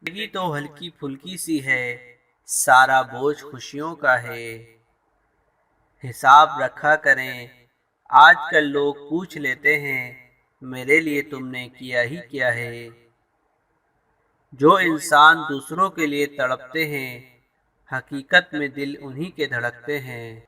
زندگی تو ہلکی پھلکی سی ہے، سارا بوجھ خوشیوں کا ہے۔ حساب رکھا کریں، آج کل لوگ پوچھ لیتے ہیں میرے لیے تم نے کیا ہی کیا ہے۔ جو انسان دوسروں کے لیے تڑپتے ہیں، حقیقت میں دل انہی کے دھڑکتے ہیں۔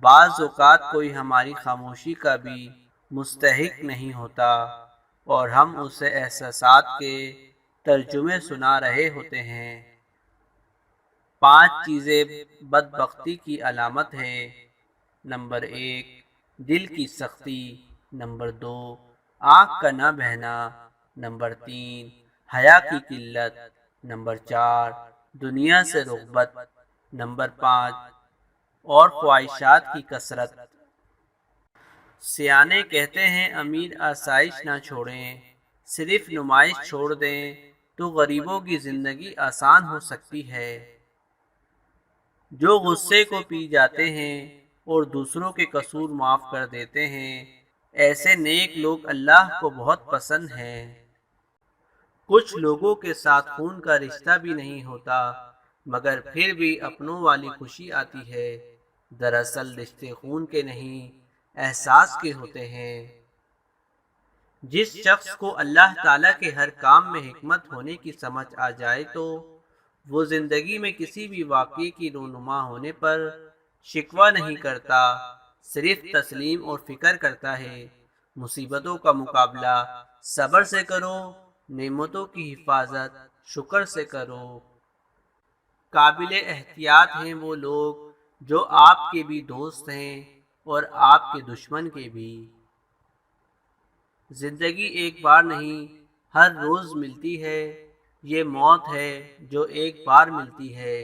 بعض اوقات کوئی ہماری خاموشی کا بھی مستحق نہیں ہوتا اور ہم اسے احساسات کے ترجمے سنا رہے ہوتے ہیں۔ 5 چیزیں بدبختی کی علامت ہے۔ نمبر 1، دل کی سختی۔ نمبر 2، آنکھ کا نہ بہنا۔ نمبر 3، حیا کی قلت۔ نمبر 4، دنیا سے رغبت۔ نمبر 5، اور خواہشات کی کثرت۔ سیانے کہتے ہیں امیر آسائش نہ چھوڑیں، صرف نمائش چھوڑ دیں تو غریبوں کی زندگی آسان ہو سکتی ہے۔ جو غصے کو پی جاتے ہیں اور دوسروں کے قصور معاف کر دیتے ہیں، ایسے نیک لوگ اللہ کو بہت پسند ہیں۔ کچھ لوگوں کے ساتھ خون کا رشتہ بھی نہیں ہوتا مگر پھر بھی اپنوں والی خوشی آتی ہے۔ دراصل رشتے خون کے نہیں، احساس کے ہوتے ہیں۔ جس شخص کو اللہ تعالیٰ کے ہر کام میں حکمت ہونے کی سمجھ آ جائے تو وہ زندگی میں کسی بھی واقعے کی رونما ہونے پر شکوہ نہیں کرتا، صرف تسلیم اور فکر کرتا ہے۔ مصیبتوں کا مقابلہ صبر سے کرو، نعمتوں کی حفاظت شکر سے کرو۔ قابل احتیاط ہیں وہ لوگ جو آپ کے بھی دوست ہیں اور آپ کے دشمن کے بھی۔ زندگی ایک بار نہیں، ہر روز ملتی ہے، یہ موت ہے جو ایک بار ملتی ہے۔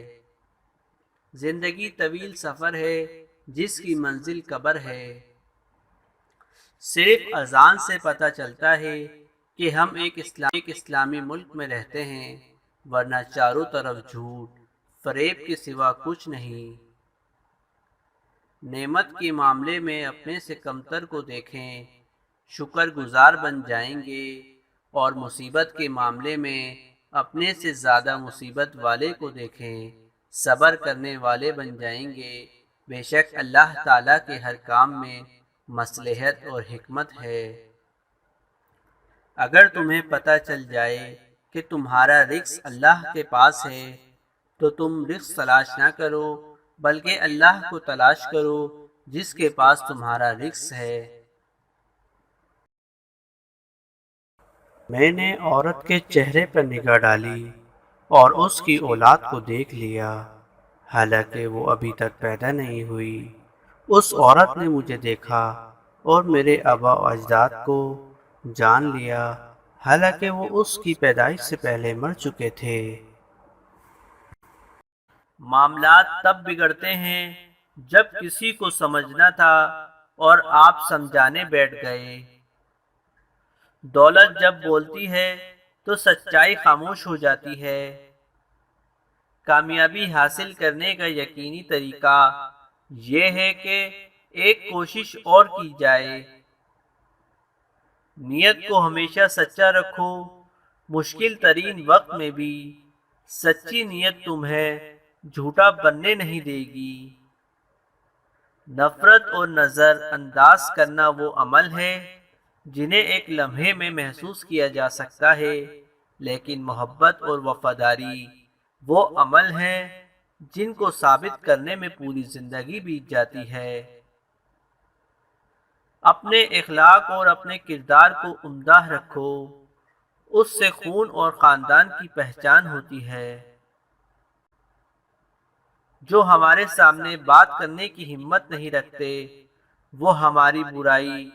زندگی طویل سفر ہے جس کی منزل قبر ہے۔ صرف اذان سے پتہ چلتا ہے کہ ہم ایک اسلامی ملک میں رہتے ہیں، ورنہ چاروں طرف جھوٹ فریب کے سوا کچھ نہیں۔ نعمت کے معاملے میں اپنے سے کمتر کو دیکھیں، شکر گزار بن جائیں گے، اور مصیبت کے معاملے میں اپنے سے زیادہ مصیبت والے کو دیکھیں، صبر کرنے والے بن جائیں گے۔ بے شک اللہ تعالیٰ کے ہر کام میں مصلحت اور حکمت ہے۔ اگر تمہیں پتہ چل جائے کہ تمہارا رزق اللہ کے پاس ہے تو تم رزق تلاش نہ کرو بلکہ اللہ کو تلاش کرو جس کے پاس تمہارا رزق ہے۔ میں نے عورت کے چہرے پر نگاہ ڈالی اور اس کی اولاد کو دیکھ لیا، حالانکہ وہ ابھی تک پیدا نہیں ہوئی۔ اس عورت نے مجھے دیکھا اور میرے آبا و اجداد کو جان لیا، حالانکہ وہ اس کی پیدائش سے پہلے مر چکے تھے۔ معاملات تب بگڑتے ہیں جب کسی کو سمجھنا تھا اور آپ سمجھانے بیٹھ گئے۔ دولت جب بولتی ہے تو سچائی خاموش ہو جاتی ہے۔ کامیابی حاصل کرنے کا یقینی طریقہ یہ ہے کہ ایک کوشش اور کی جائے۔ نیت کو ہمیشہ سچا رکھو، مشکل ترین وقت میں بھی سچی نیت تمہیں جھوٹا بننے نہیں دے گی۔ نفرت اور نظر انداز کرنا وہ عمل ہے جنہیں ایک لمحے میں محسوس کیا جا سکتا ہے، لیکن محبت اور وفاداری وہ عمل ہیں جن کو ثابت کرنے میں پوری زندگی بیت جاتی ہے۔ اپنے اخلاق اور اپنے کردار کو عمدہ رکھو، اس سے خون اور خاندان کی پہچان ہوتی ہے۔ جو ہمارے سامنے بات کرنے کی ہمت نہیں رکھتے وہ ہماری برائی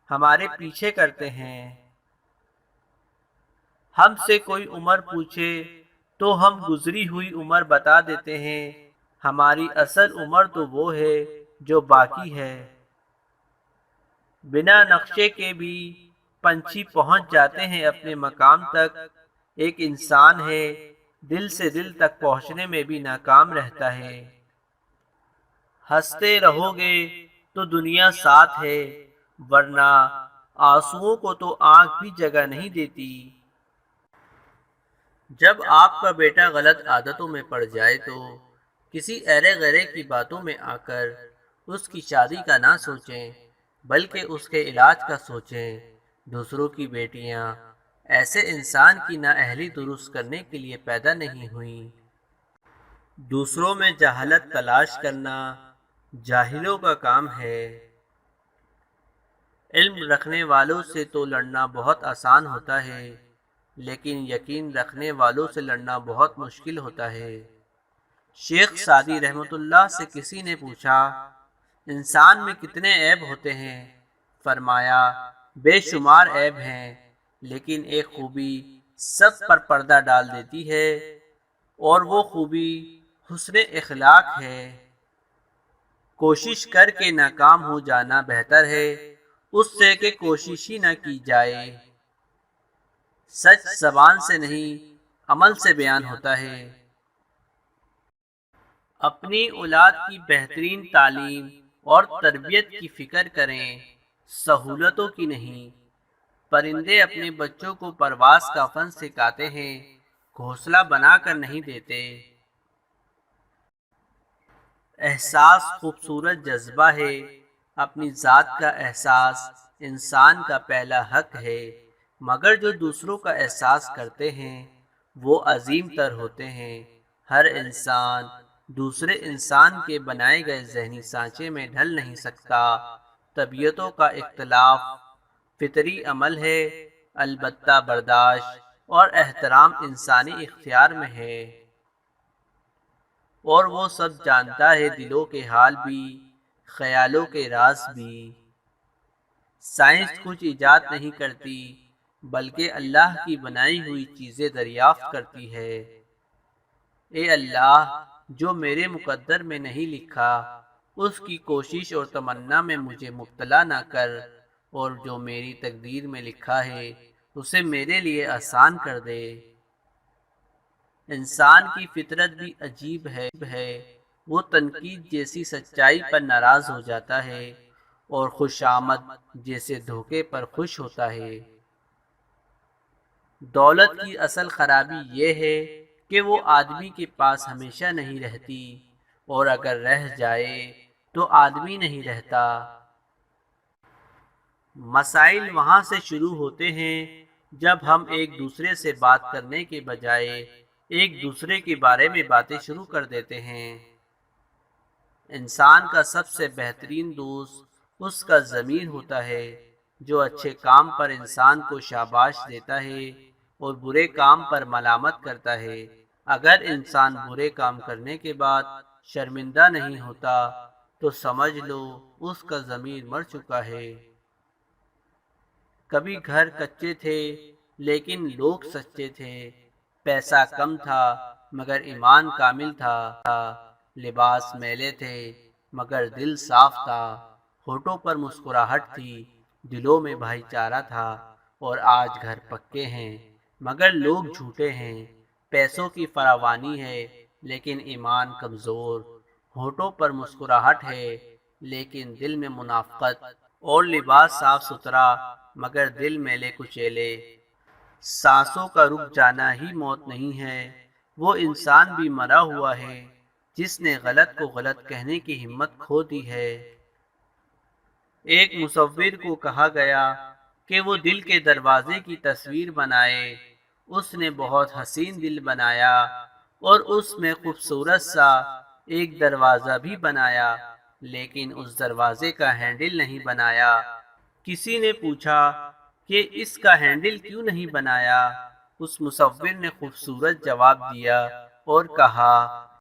ہمارے پیچھے کرتے ہیں۔ ہم سے کوئی عمر پوچھے تو ہم گزری ہوئی عمر بتا دیتے ہیں، ہماری اصل عمر تو وہ ہے جو باقی ہے۔ بنا نقشے کے بھی پنچھی پہنچ جاتے ہیں اپنے مقام تک، ایک انسان ہے دل سے دل تک پہنچنے میں بھی ناکام رہتا ہے۔ ہنستے رہو گے تو دنیا ساتھ ہے، ورنہ آنسوؤں کو تو آنکھ بھی جگہ نہیں دیتی۔ جب آپ کا بیٹا غلط عادتوں میں پڑ جائے تو کسی ایرے غیرے کی باتوں میں آ کر اس کی شادی کا نہ سوچیں، بلکہ اس کے علاج کا سوچیں۔ دوسروں کی بیٹیاں ایسے انسان کی نااہلی درست کرنے کے لیے پیدا نہیں ہوئیں۔ دوسروں میں جہالت تلاش کرنا جاہلوں کا کام ہے۔ علم رکھنے والوں سے تو لڑنا بہت آسان ہوتا ہے، لیکن یقین رکھنے والوں سے لڑنا بہت مشکل ہوتا ہے۔ شیخ سعدی رحمۃ اللہ سے کسی نے پوچھا، انسان میں کتنے عیب ہوتے ہیں؟ فرمایا، بے شمار عیب ہیں، لیکن ایک خوبی سب پر پردہ ڈال دیتی ہے، اور وہ خوبی حسن اخلاق ہے۔ کوشش کر کے ناکام ہو جانا بہتر ہے اس سے کہ کوشش ہی نہ کی جائے۔ سچ زبان سے نہیں، عمل سے بیان ہوتا ہے۔ اپنی اولاد کی بہترین تعلیم اور تربیت کی فکر کریں، سہولتوں کی نہیں۔ پرندے اپنے بچوں کو پرواز کا فن سکھاتے ہیں، گھونسلہ بنا کر نہیں دیتے۔ احساس خوبصورت جذبہ ہے، اپنی ذات کا احساس انسان کا پہلا حق ہے، مگر جو دوسروں کا احساس کرتے ہیں وہ عظیم تر ہوتے ہیں۔ ہر انسان دوسرے انسان کے بنائے گئے ذہنی سانچے میں ڈھل نہیں سکتا۔ طبیعتوں کا اختلاف فطری عمل ہے، البتہ برداشت اور احترام انسانی اختیار میں ہے۔ اور وہ سب جانتا ہے دلوں کے حال بھی، خیالوں کے راز بھی۔ سائنس کچھ ایجاد نہیں کرتی، بلکہ اللہ کی بنائی ہوئی چیزیں دریافت کرتی ہے۔ اے اللہ، جو میرے مقدر میں نہیں لکھا اس کی کوشش اور تمنا میں مجھے مبتلا نہ کر، اور جو میری تقدیر میں لکھا ہے اسے میرے لیے آسان کر دے۔ انسان کی فطرت بھی عجیب ہے، وہ تنقید جیسی سچائی پر ناراض ہو جاتا ہے اور خوش آمد جیسے دھوکے پر خوش ہوتا ہے۔ دولت کی اصل خرابی یہ ہے کہ وہ آدمی کے پاس ہمیشہ نہیں رہتی، اور اگر رہ جائے تو آدمی نہیں رہتا۔ مسائل وہاں سے شروع ہوتے ہیں جب ہم ایک دوسرے سے بات کرنے کے بجائے ایک دوسرے کے بارے میں باتیں شروع کر دیتے ہیں۔ انسان کا سب سے بہترین دوست اس کا ضمیر ہوتا ہے، جو اچھے کام پر انسان کو شاباش دیتا ہے اور برے کام پر ملامت کرتا ہے۔ اگر انسان برے کام کرنے کے بعد شرمندہ نہیں ہوتا تو سمجھ لو اس کا ضمیر مر چکا ہے۔ کبھی گھر کچے تھے لیکن لوگ سچے تھے، پیسہ کم تھا مگر ایمان کامل تھا، لباس میلے تھے مگر دل صاف تھا، ہونٹوں پر مسکراہٹ تھی دلوں میں بھائی چارہ تھا۔ اور آج گھر پکے ہیں مگر لوگ جھوٹے ہیں، پیسوں کی فراوانی ہے لیکن ایمان کمزور، ہونٹوں پر مسکراہٹ ہے لیکن دل میں منافقت، اور لباس صاف ستھرا مگر دل میلے کچیلے۔ سانسوں کا رک جانا ہی موت نہیں ہے، وہ انسان بھی مرا ہوا ہے جس نے غلط کو غلط کہنے کی ہمت کھو دی ہے۔ ایک مصور کو کہا گیا کہ وہ دل کے دروازے کی تصویر بنائے۔ اس نے بہت حسین دل بنایا اور اس میں خوبصورت سا ایک دروازہ بھی بنایا، لیکن اس دروازے کا ہینڈل نہیں بنایا۔ کسی نے پوچھا کہ اس کا ہینڈل کیوں نہیں بنایا؟ اس مصور نے خوبصورت جواب دیا اور کہا،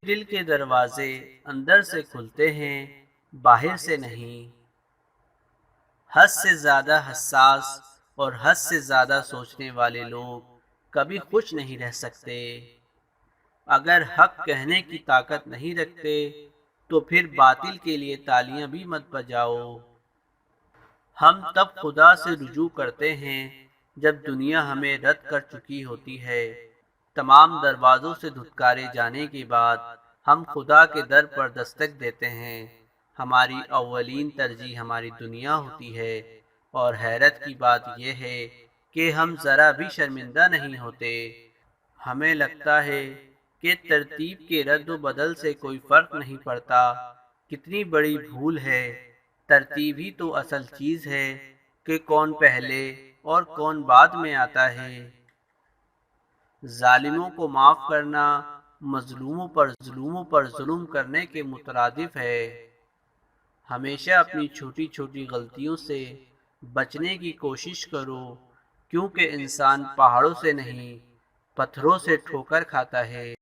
دل کے دروازے اندر سے کھلتے ہیں، باہر سے نہیں۔ حد سے زیادہ حساس اور حد سے زیادہ سوچنے والے لوگ کبھی خوش نہیں رہ سکتے۔ اگر حق کہنے کی طاقت نہیں رکھتے تو پھر باطل کے لیے تالیاں بھی مت بجاؤ۔ ہم تب خدا سے رجوع کرتے ہیں جب دنیا ہمیں رد کر چکی ہوتی ہے۔ تمام دروازوں سے دھتکارے جانے کے بعد ہم خدا کے در پر دستک دیتے ہیں۔ ہماری اولین ترجیح ہماری دنیا ہوتی ہے، اور حیرت کی بات یہ ہے کہ ہم ذرا بھی شرمندہ نہیں ہوتے۔ ہمیں لگتا ہے کہ ترتیب کے رد و بدل سے کوئی فرق نہیں پڑتا۔ کتنی بڑی بھول ہے۔ ترتیب ہی تو اصل چیز ہے کہ کون پہلے اور کون بعد میں آتا ہے۔ ظالموں کو معاف کرنا مظلوموں پر ظلم کرنے کے مترادف ہے۔ ہمیشہ اپنی چھوٹی چھوٹی غلطیوں سے بچنے کی کوشش کرو، کیونکہ انسان پہاڑوں سے نہیں پتھروں سے ٹھوکر کھاتا ہے۔